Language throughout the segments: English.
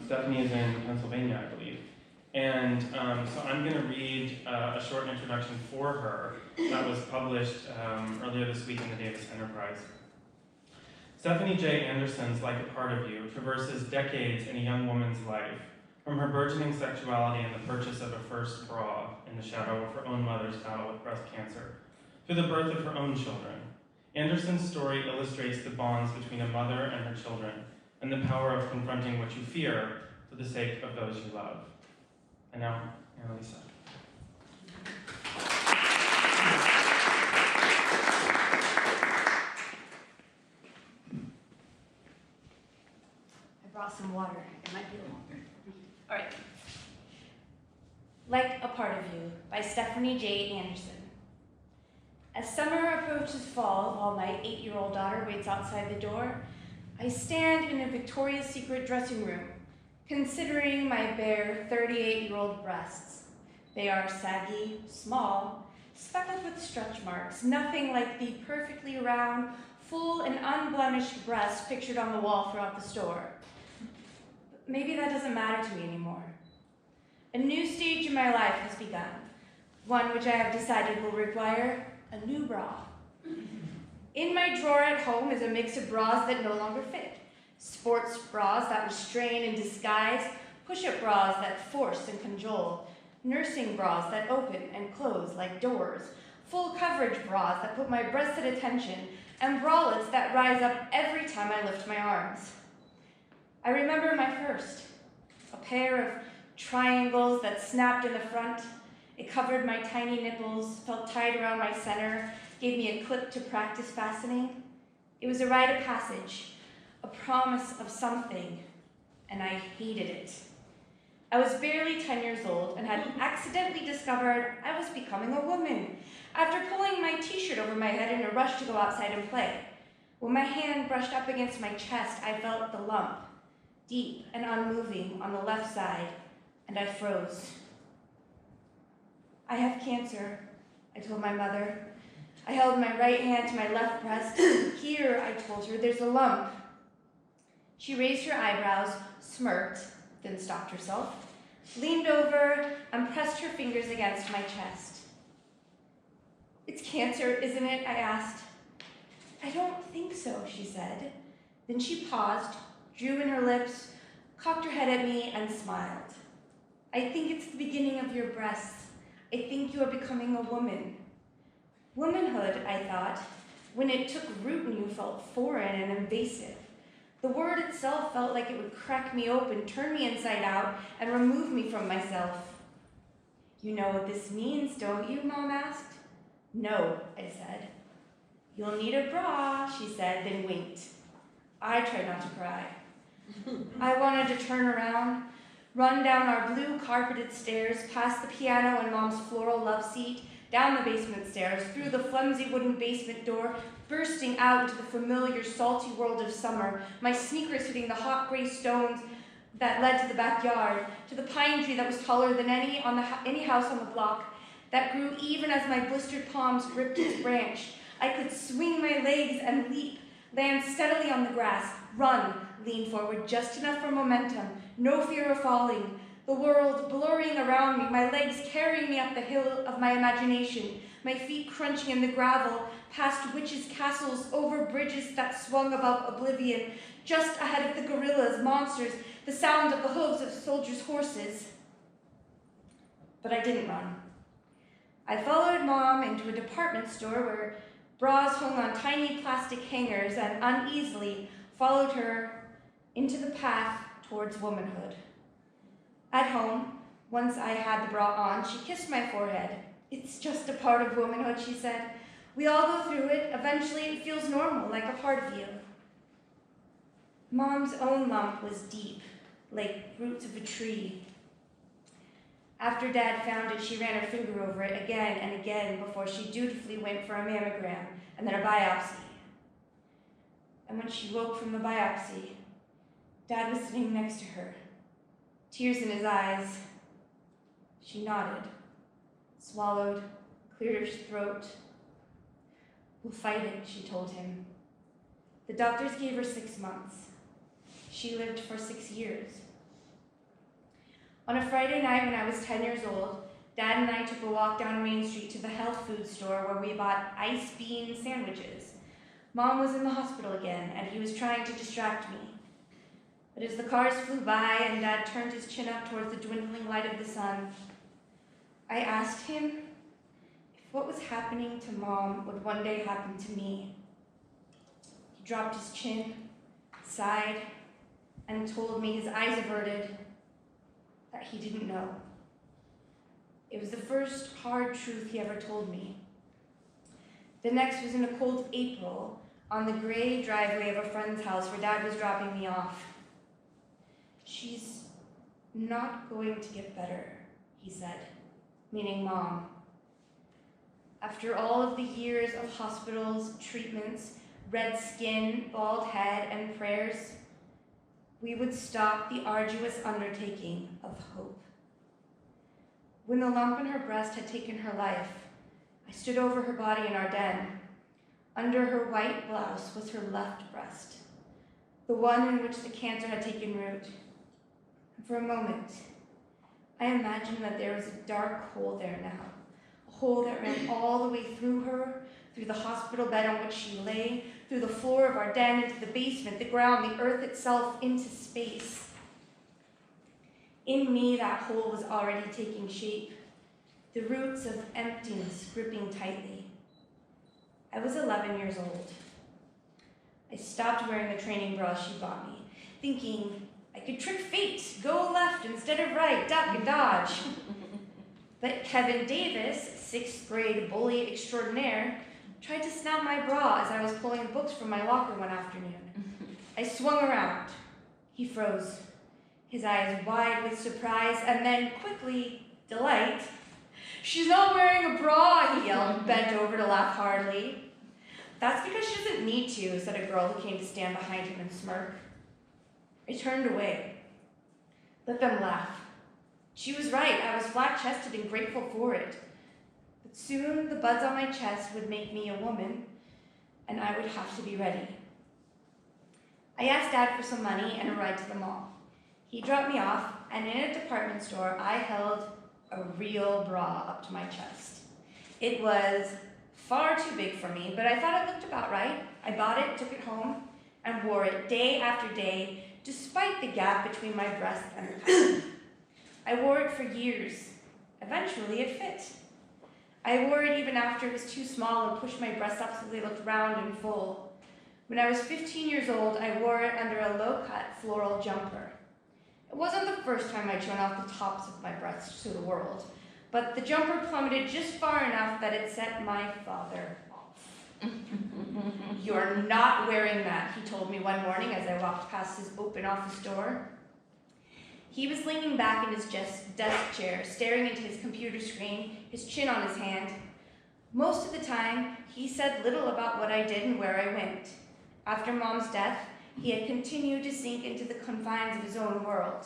Stephanie is in Pennsylvania, I believe. And so I'm going to read a short introduction for her that was published earlier this week in the Davis Enterprise. Stephanie J. Andersen's Like a Part of You traverses decades in a young woman's life, from her burgeoning sexuality and the purchase of a first bra in the shadow of her own mother's battle with breast cancer, to the birth of her own children. Andersen's story illustrates the bonds between a mother and her children, and the power of confronting what you fear for the sake of those you love. And now, Analise. I brought some water. It might be longer. All right. Like a Part of You by Stephanie J. Andersen. As summer approaches fall, while my 8-year-old daughter waits outside the door, I stand in a Victoria's Secret dressing room, considering my bare 38-year-old breasts. They are saggy, small, speckled with stretch marks, nothing like the perfectly round, full and unblemished breast pictured on the wall throughout the store. But maybe that doesn't matter to me anymore. A new stage in my life has begun, one which I have decided will require a new bra. In my drawer at home is a mix of bras that no longer fit. Sports bras that restrain and disguise, push-up bras that force and cajole, nursing bras that open and close like doors, full coverage bras that put my breasts at attention, and bralettes that rise up every time I lift my arms. I remember my first, a pair of triangles that snapped in the front. It covered my tiny nipples, felt tight around my center, gave me a clip to practice fastening. It was a rite of passage, a promise of something, and I hated it. I was barely 10 years old and had accidentally discovered I was becoming a woman after pulling my t-shirt over my head in a rush to go outside and play. When my hand brushed up against my chest, I felt the lump, deep and unmoving on the left side, and I froze. I have cancer, I told my mother. I held my right hand to my left breast. Here, I told her, there's a lump. She raised her eyebrows, smirked, then stopped herself, leaned over, and pressed her fingers against my chest. It's cancer, isn't it? I asked. I don't think so, she said. Then she paused, drew in her lips, cocked her head at me, and smiled. I think it's the beginning of your breasts. I think you are becoming a woman. Womanhood, I thought, when it took root in you, felt foreign and invasive. The word itself felt like it would crack me open, turn me inside out, and remove me from myself. You know what this means, don't you? Mom asked. No, I said. You'll need a bra, she said, then winked. I tried not to cry. I wanted to turn around, run down our blue carpeted stairs, past the piano and Mom's floral love seat, down the basement stairs, through the flimsy wooden basement door, bursting out into the familiar salty world of summer, my sneakers hitting the hot gray stones that led to the backyard, to the pine tree that was taller than any house on the block, that grew even as my blistered palms gripped its branch. I could swing my legs and leap, land steadily on the grass, run, lean forward just enough for momentum, no fear of falling, the world blurring around me, my legs carrying me up the hill of my imagination, my feet crunching in the gravel, past witches' castles, over bridges that swung above oblivion, just ahead of the gorillas, monsters, the sound of the hooves of soldiers' horses. But I didn't run. I followed Mom into a department store where bras hung on tiny plastic hangers and uneasily followed her into the path towards womanhood. At home, once I had the bra on, she kissed my forehead. It's just a part of womanhood, she said. We all go through it. Eventually, it feels normal, like a part of you. Mom's own lump was deep, like roots of a tree. After Dad found it, she ran her finger over it again and again before she dutifully went for a mammogram and then a biopsy. And when she woke from the biopsy, Dad was sitting next to her, tears in his eyes. She nodded, swallowed, cleared her throat. We'll fight it, she told him. The doctors gave her 6 months. She lived for 6 years. On a Friday night when I was 10 years old, Dad and I took a walk down Main Street to the health food store where we bought ice bean sandwiches. Mom was in the hospital again, and he was trying to distract me. But as the cars flew by and Dad turned his chin up towards the dwindling light of the sun, I asked him if what was happening to Mom would one day happen to me. He dropped his chin, sighed, and told me, his eyes averted, that he didn't know. It was the first hard truth he ever told me. The next was in a cold April on the gray driveway of a friend's house where Dad was dropping me off. "She's not going to get better," he said, meaning Mom. After all of the years of hospitals, treatments, red skin, bald head, and prayers, we would stop the arduous undertaking of hope. When the lump in her breast had taken her life, I stood over her body in our den. Under her white blouse was her left breast, the one in which the cancer had taken root. And for a moment, I imagined that there was a dark hole there now, a hole that ran all the way through her, through the hospital bed on which she lay, through the floor of our den, into the basement, the ground, the earth itself, into space. In me, that hole was already taking shape, the roots of emptiness gripping tightly. I was 11 years old. I stopped wearing the training bra she bought me, thinking I could trick fate, go left instead of right, duck and dodge. But Kevin Davis, 6th grade bully extraordinaire, tried to snap my bra as I was pulling books from my locker one afternoon. I swung around. He froze, his eyes wide with surprise, and then quickly, delight. "She's not wearing a bra," he yelled and bent over to laugh heartily. "That's because she doesn't need to," said a girl who came to stand behind him and smirk. I turned away. Let them laugh. She was right. I was flat-chested and grateful for it. But soon the buds on my chest would make me a woman, and I would have to be ready. I asked Dad for some money and a ride to the mall. He dropped me off, and in a department store, I held a real bra up to my chest. It was far too big for me, but I thought it looked about right. I bought it, took it home, and wore it day after day, despite the gap between my breast and the pattern. I wore it for years. Eventually, it fit. I wore it even after it was too small and pushed my breasts up so they looked round and full. When I was 15 years old, I wore it under a low-cut floral jumper. It wasn't the first time I'd shown off the tops of my breasts to the world, but the jumper plummeted just far enough that it set my father off. "You're not wearing that," he told me one morning as I walked past his open office door. He was leaning back in his desk chair, staring into his computer screen, his chin on his hand. Most of the time, he said little about what I did and where I went. After Mom's death, he had continued to sink into the confines of his own world.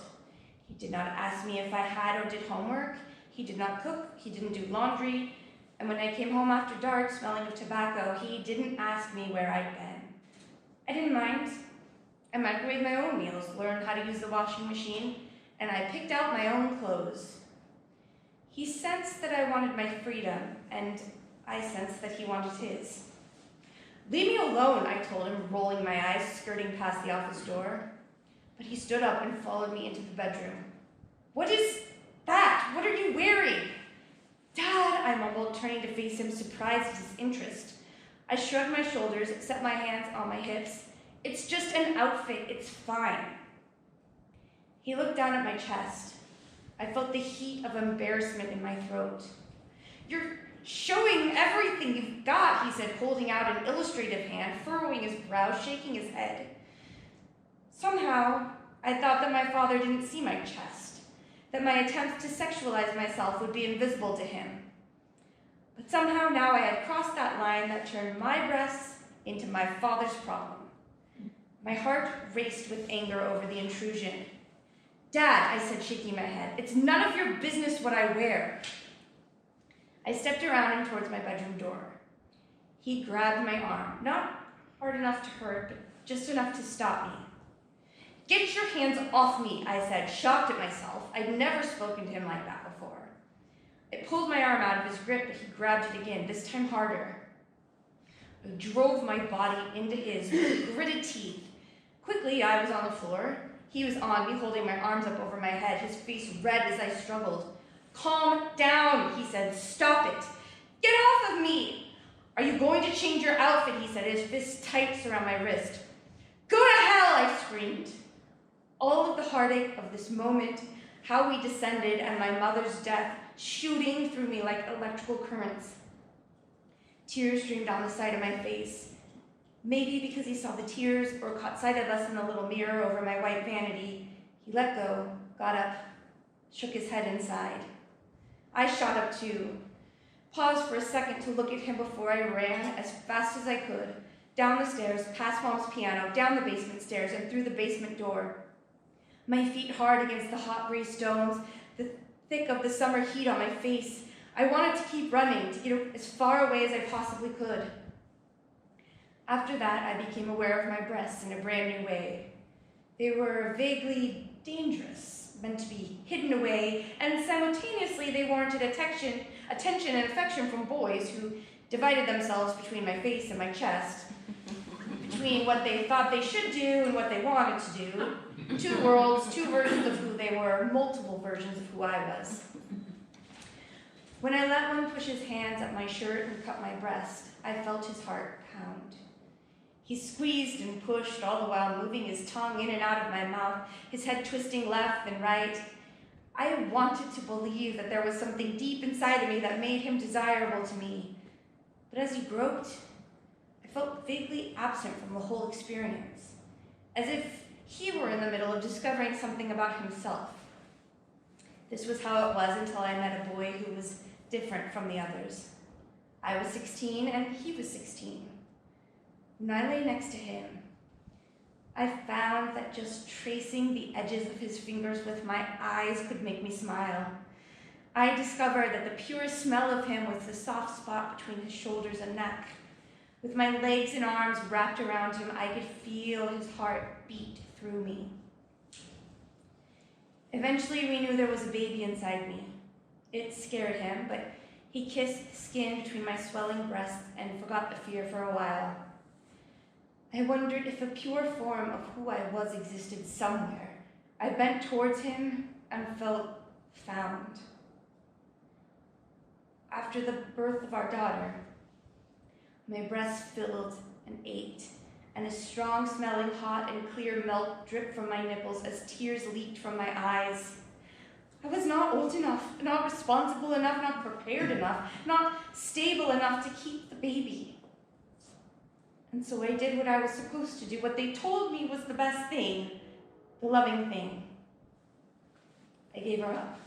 He did not ask me if I had or did homework. He did not cook. He didn't do laundry. And when I came home after dark, smelling of tobacco, he didn't ask me where I'd been. I didn't mind. I microwaved my own meals, learned how to use the washing machine, and I picked out my own clothes. He sensed that I wanted my freedom, and I sensed that he wanted his. "Leave me alone," I told him, rolling my eyes, skirting past the office door. But he stood up and followed me into the bedroom. "What is that? What are you wearing?" "Dad," I mumbled, turning to face him, surprised at his interest. I shrugged my shoulders, set my hands on my hips. "It's just an outfit. It's fine." He looked down at my chest. I felt the heat of embarrassment in my throat. "You're showing everything you've got," he said, holding out an illustrative hand, furrowing his brow, shaking his head. Somehow, I thought that my father didn't see my chest, that my attempts to sexualize myself would be invisible to him. But somehow now I had crossed that line that turned my breasts into my father's problem. My heart raced with anger over the intrusion. "Dad," I said, shaking my head, "it's none of your business what I wear." I stepped around and towards my bedroom door. He grabbed my arm, not hard enough to hurt, but just enough to stop me. "Get your hands off me," I said, shocked at myself. I'd never spoken to him like that before. I pulled my arm out of his grip, but he grabbed it again, this time harder. I drove my body into his with gritted teeth. Quickly, I was on the floor. He was on me, holding my arms up over my head, his face red as I struggled. "Calm down," he said. "Stop it. Get off of me. Are you going to change your outfit?" he said, his fists tight around my wrist. "Go to hell," I screamed. All of the heartache of this moment, how we descended, and my mother's death shooting through me like electrical currents. Tears streamed down the side of my face. Maybe because he saw the tears or caught sight of us in the little mirror over my white vanity, he let go, got up, shook his head and sighed. I shot up too, paused for a second to look at him before I ran as fast as I could, down the stairs, past Mom's piano, down the basement stairs, and through the basement door. My feet hard against the hot gray stones, the thick of the summer heat on my face. I wanted to keep running, to get as far away as I possibly could. After that, I became aware of my breasts in a brand new way. They were vaguely dangerous, meant to be hidden away, and simultaneously they warranted attention and affection from boys who divided themselves between my face and my chest, between what they thought they should do and what they wanted to do. Two worlds, two versions of who they were, multiple versions of who I was. When I let one push his hands up my shirt and cut my breast, I felt his heart pound. He squeezed and pushed, all the while moving his tongue in and out of my mouth, his head twisting left and right. I wanted to believe that there was something deep inside of me that made him desirable to me. But as he groped, I felt vaguely absent from the whole experience, as if he were in the middle of discovering something about himself. This was how it was until I met a boy who was different from the others. I was 16 and he was 16. When I lay next to him, I found that just tracing the edges of his fingers with my eyes could make me smile. I discovered that the purest smell of him was the soft spot between his shoulders and neck. With my legs and arms wrapped around him, I could feel his heart beat through me. Eventually, we knew there was a baby inside me. It scared him, but he kissed the skin between my swelling breasts and forgot the fear for a while. I wondered if a pure form of who I was existed somewhere. I bent towards him and felt found. After the birth of our daughter, my breast filled and ached, and a strong-smelling hot and clear milk dripped from my nipples as tears leaked from my eyes. I was not old enough, not responsible enough, not prepared enough, not stable enough to keep the baby. And so I did what I was supposed to do, what they told me was the best thing, the loving thing. I gave her up.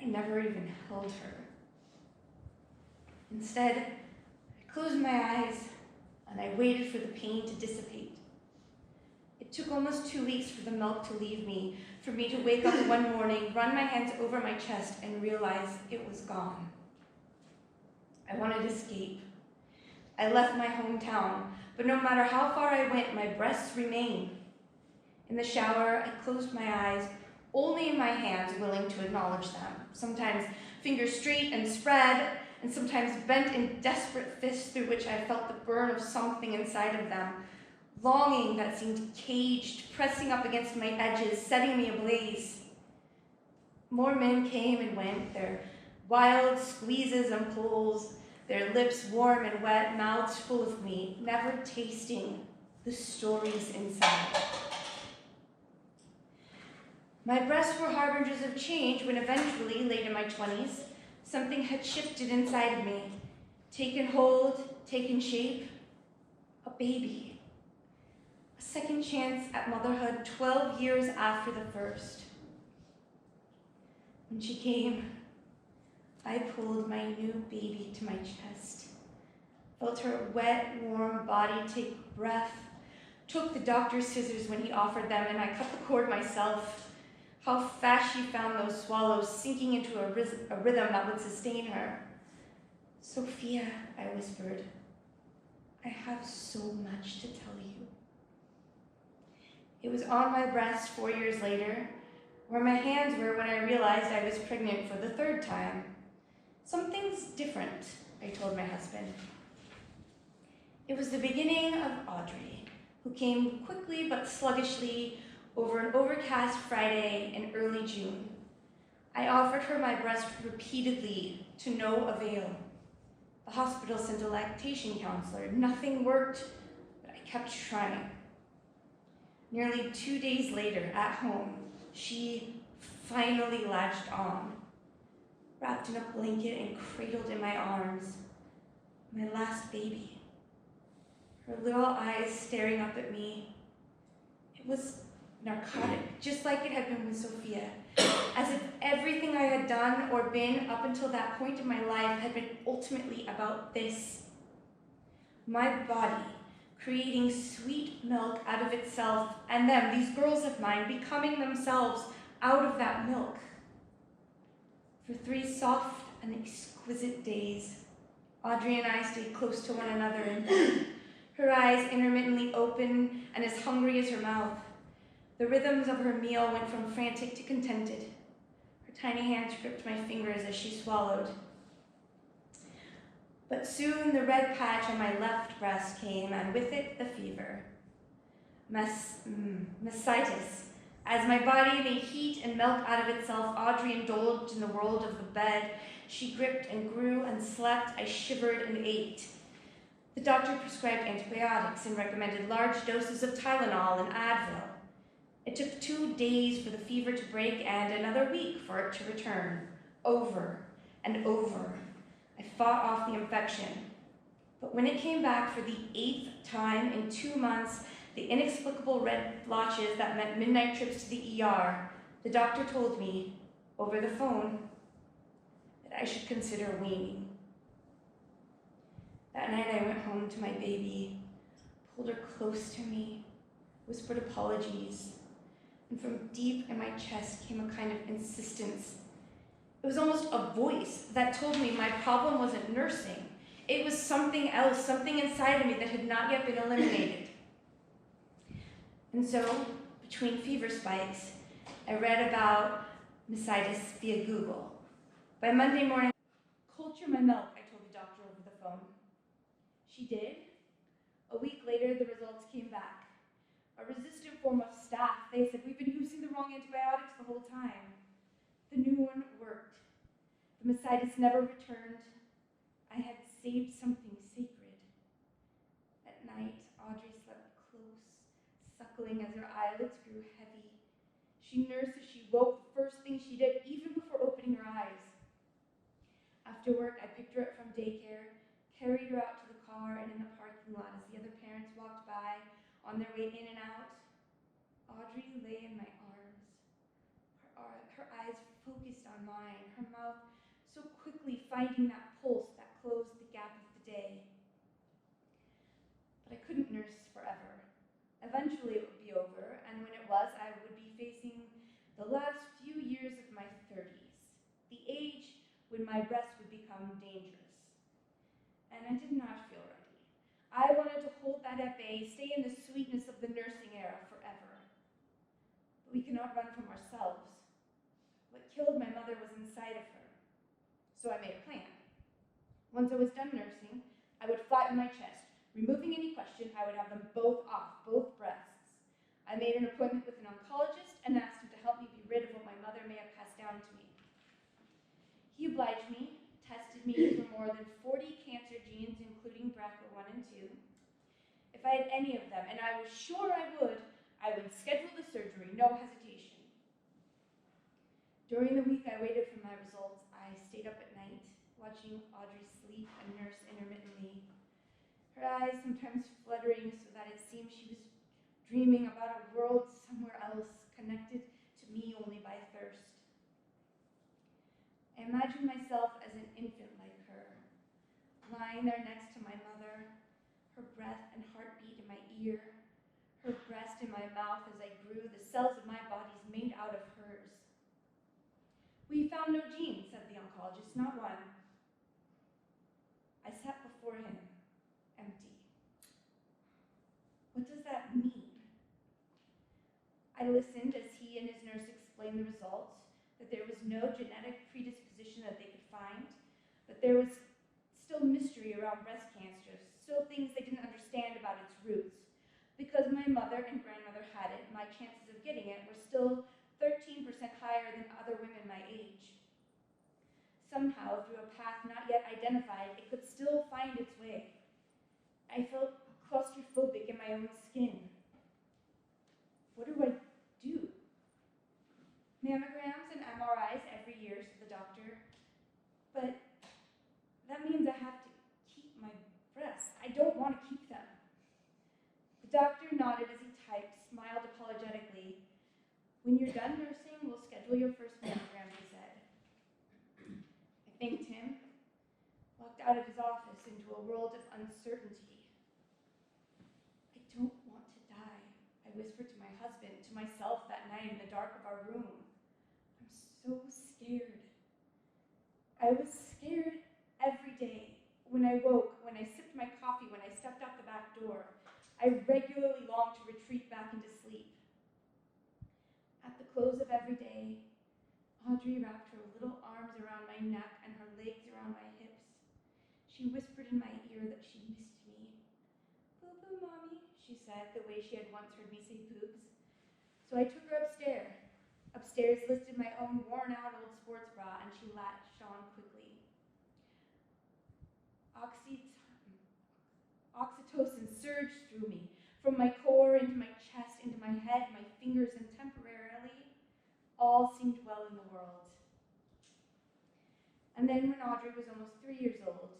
I never even held her. Instead, I closed my eyes and I waited for the pain to dissipate. It took almost 2 weeks for the milk to leave me, for me to wake up one morning, run my hands over my chest, and realize it was gone. I wanted to escape. I left my hometown, but no matter how far I went, my breasts remained. In the shower, I closed my eyes, only in my hands willing to acknowledge them, sometimes fingers straight and spread, and sometimes bent in desperate fists through which I felt the burn of something inside of them, longing that seemed caged, pressing up against my edges, setting me ablaze. More men came and went, their wild squeezes and pulls, their lips warm and wet, mouths full of me, never tasting the stories inside. My breasts were harbingers of change when eventually, late in my 20s, something had shifted inside of me, taken hold, taken shape, a baby. A second chance at motherhood 12 years after the first. When she came, I pulled my new baby to my chest, felt her wet, warm body take breath, took the doctor's scissors when he offered them, and I cut the cord myself. How fast she found those swallows, sinking into a rhythm that would sustain her. "Sophia," I whispered, "I have so much to tell you." It was on my breast 4 years later, where my hands were when I realized I was pregnant for the third time. Something's different, I told my husband. It was the beginning of Audrey, who came quickly but sluggishly over an overcast Friday in early June. I offered her my breast repeatedly, to no avail. The hospital sent a lactation counselor. Nothing worked, but I kept trying. Nearly 2 days later, at home, she finally latched on, wrapped in a blanket and cradled in my arms. My last baby. Her little eyes staring up at me. It was narcotic, just like it had been with Sophia, as if everything I had done or been up until that point in my life had been ultimately about this. My body creating sweet milk out of itself, and them, these girls of mine, becoming themselves out of that milk. For 3 soft and exquisite days, Audrey and I stayed close to one another in bed, her eyes intermittently open and as hungry as her mouth. The rhythms of her meal went from frantic to contented. Her tiny hands gripped my fingers as she swallowed. But soon the red patch on my left breast came, and with it the fever. Mastitis. As my body made heat and milk out of itself, Audrey indulged in the world of the bed. She gripped and grew and slept. I shivered and ate. The doctor prescribed antibiotics and recommended large doses of Tylenol and Advil. It took 2 days for the fever to break and another week for it to return, over and over. I fought off the infection. But when it came back for the 8th time in 2 months, the inexplicable red blotches that meant midnight trips to the ER, the doctor told me, over the phone, that I should consider weaning. That night I went home to my baby, pulled her close to me, whispered apologies, and from deep in my chest came a kind of insistence. It was almost a voice that told me my problem wasn't nursing. It was something else, something inside of me that had not yet been eliminated. And so, between fever spikes, I read about mastitis via Google. By Monday morning, culture my milk, I told the doctor over the phone. She did. A week later, the results came back. A resistant form of staph. They said, we've been using the wrong antibiotics the whole time. The new one worked. The mastitis never returned. I had saved something sacred. At night, Audrey slept close, suckling as her eyelids grew heavy. She nursed as she woke, the first thing she did, even before opening her eyes. After work, I picked her up from daycare, carried her out to the car and in the parking lot as the other parents walked by on their way in and out. Audrey lay in my arms, her eyes focused on mine, her mouth so quickly finding that pulse that closed the gap of the day. But I couldn't nurse forever. Eventually it would be over, and when it was, I would be facing the last few years of my 30s, the age when my breast would become dangerous. And I did not feel ready. I wanted to hold that at bay, stay in the sweetness of the nursing era forever. But we cannot run from ourselves. What killed my mother was inside of her. So I made a plan. Once I was done nursing, I would flatten my chest. Removing any question, I would have them both off, both breasts. I made an appointment with an oncologist and asked him to help me be rid of what my mother may have passed down to me. He obliged me, tested me for more than 40 cancer genes, including BRCA1 and 2. If I had any of them, and I was sure I would schedule the surgery, no hesitation. During the week I waited for my results, I stayed up at night, watching Audrey sleep and nurse intermittently, her eyes sometimes fluttering so that it seemed she was dreaming about a world somewhere else, connected to me only by thirst. I imagined myself as an infant like her, lying there next to my mother, her breath and heartbeat in my ear, her breast in my mouth as I grew, the cells of my bodies made out of hers. We found no genes, said the oncologist, not one. I sat before him, empty. What does that mean? listened as he and his nurse explained the results, that there was no genetic predisposition that they could find, but there was still mystery around breast cancer, still things they didn't understand about its roots. Because my mother and grandmother had it, my chances of getting it were still 13% higher than other women my age. Somehow, through a path not yet identified, it could still find its way. I felt claustrophobic in my own skin. What do I do? Mammograms and MRIs every year, said the doctor. But that means I have to keep my breasts. I don't want to keep them. The doctor nodded as he typed, smiled apologetically. When you're done nursing, we'll schedule your first mammogram, he said. I thanked him, walked out of his office into a world of uncertainty. I don't want to die, I whispered to my husband, to myself that night in the dark of our room. I'm so scared. I was scared every day. When I woke, when I sipped my coffee, when I stepped out the back door, I regularly longed to retreat back into sleep. At the close of every day, Audrey wrapped her little arms around my neck and her legs around my hips. She whispered in my ear that she missed me. Boo-boo, Mommy, she said, the way she had once heard me say boobs. So I took her upstairs. Upstairs listed my own worn-out old sports bra, and she latched on quickly. Oxytocin surged through me, from my core into my chest, into my head, my fingers, and temporarily, all seemed well in the world. And then when Audrey was almost 3 years old,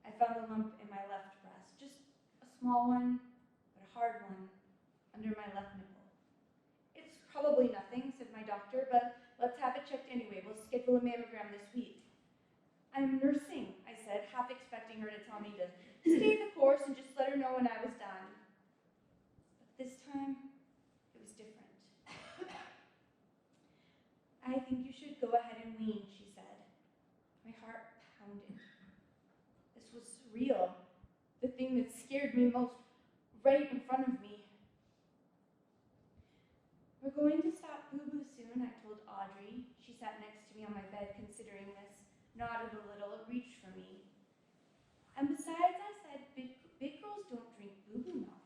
I found a lump in my left breast, just a small one, but a hard one, under my left nipple. It's probably nothing, said my doctor, but let's have it checked anyway. We'll schedule a mammogram this week. I'm nursing, I said, half expecting her to tell me to stay the course and just let her know when I was done. But this time, it was different. I think you should go ahead and wean, she said. My heart pounded. This was real, the thing that scared me most, right in front of me. We're going to stop boo-boo soon, I told Audrey. She sat next to me on my bed considering this, nodded a little, reached for me. And besides, I said, big girls don't drink boo-boo milk.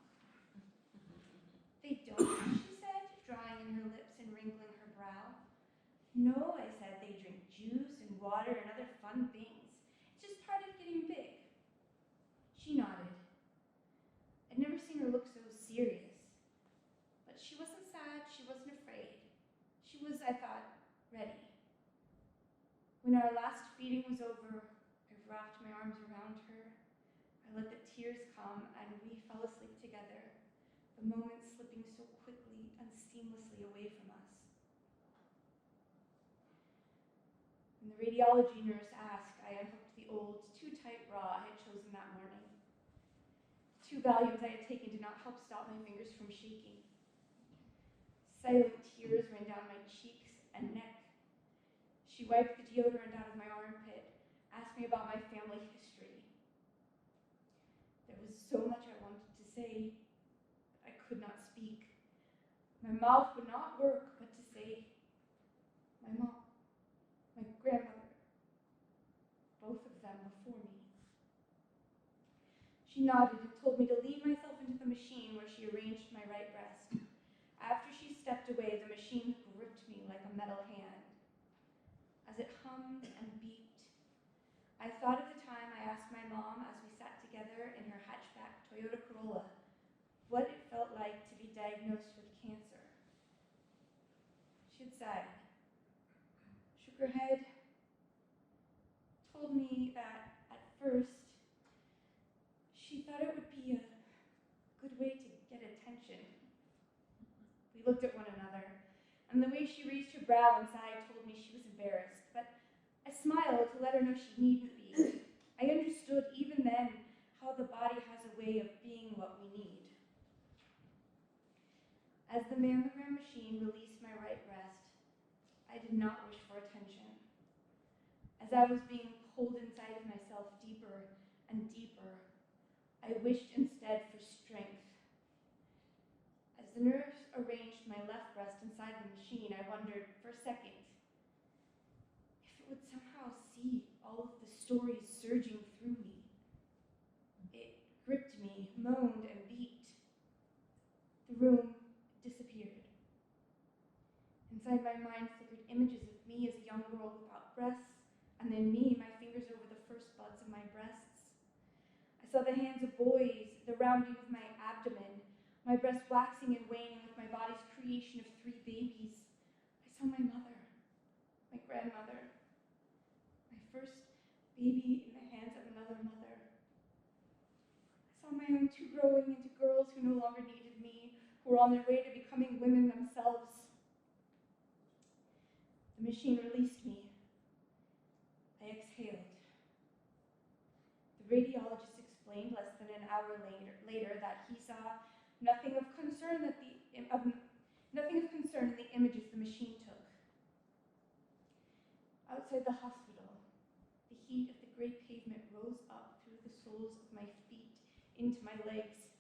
They don't, she said, drawing in her lips and wrinkling her brow. No, I said, they drink juice and water and other fun things. It's just part of getting big. She nodded. I'd never seen her look so serious. But she wasn't sad, she wasn't afraid. She was, I thought, ready. When our last feeding was over, I wrapped my arms around her. I let the tears come, and we fell asleep together, the moments slipping so quickly and seamlessly away from us. When the radiology nurse asked, I unhooked the old, too-tight bra I had chosen that morning. 2 Valiums I had taken did not help stop my fingers from shaking. Silent tears ran down my cheeks and neck. She wiped the deodorant out of my armpit, asked me about my family history. There was so much I wanted to say, but I could not speak. My mouth would not work but to say, my mom, my grandmother, both of them before me. She nodded and told me to leave myself into the machine where she arranged my right breast. After she stepped away, the machine gripped me like a metal hand. As it hummed and beeped, I thought of the time I asked my mom as we sat together in her hatchback Toyota Corolla what it felt like to be diagnosed with cancer. She had sighed, shook her head, told me that at first she thought it would be a good way to get attention. We looked at one another, and the way she raised her brow and sighed told me she was embarrassed, but I smiled to let her know she needn't be. I understood even then how the body has a way of being what we need. As the mammogram machine released my right breast, I did not wish for attention. As I was being pulled inside of myself deeper and deeper, I wished instead for strength. As the nurse arranged my left machine, I wondered for a second if it would somehow see all of the stories surging through me. It gripped me, moaned, and beat. The room disappeared. Inside my mind flickered images of me as a young girl without breasts, and then me, my fingers over the first buds of my breasts. I saw the hands of boys, the rounding of my abdomen, my breasts waxing and waning with my body's creation of 3 babies. I saw my mother, my grandmother, my first baby in the hands of another mother. I saw my own 2 growing into girls who no longer needed me, who were on their way to becoming women themselves. The machine released me. I exhaled. The radiologist explained less than an hour later that he saw nothing of concern in the images the machine took. Outside the hospital, the heat of the gray pavement rose up through the soles of my feet into my legs.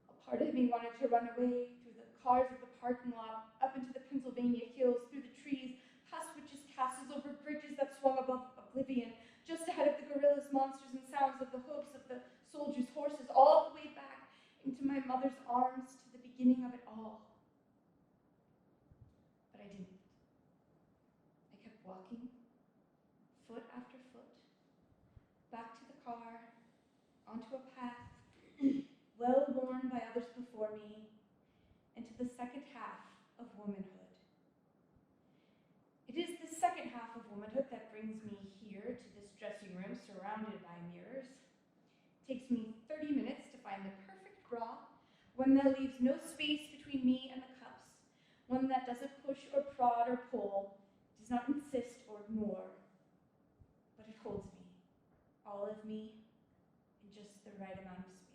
A part of me wanted to run away through the cars of the parking lot, up into the Pennsylvania hills, through the trees, past witches' castles, over bridges that swung above oblivion, just ahead of the gorillas, monsters, and sounds of the hoofs of the soldiers' horses, all the way back into my mother's arms to the beginning of it all. But I didn't. I kept walking, foot after foot, back to the car, onto a path well worn by others before me, into the second half of womanhood. It is the second half of womanhood that brings me here to this dressing room surrounded by mirrors. It takes me 30 minutes to find the perfect bra, one that leaves no space between me and the cups, one that doesn't push or prod or pull, does not insist or ignore, but it holds me, all of me, in just the right amount of space.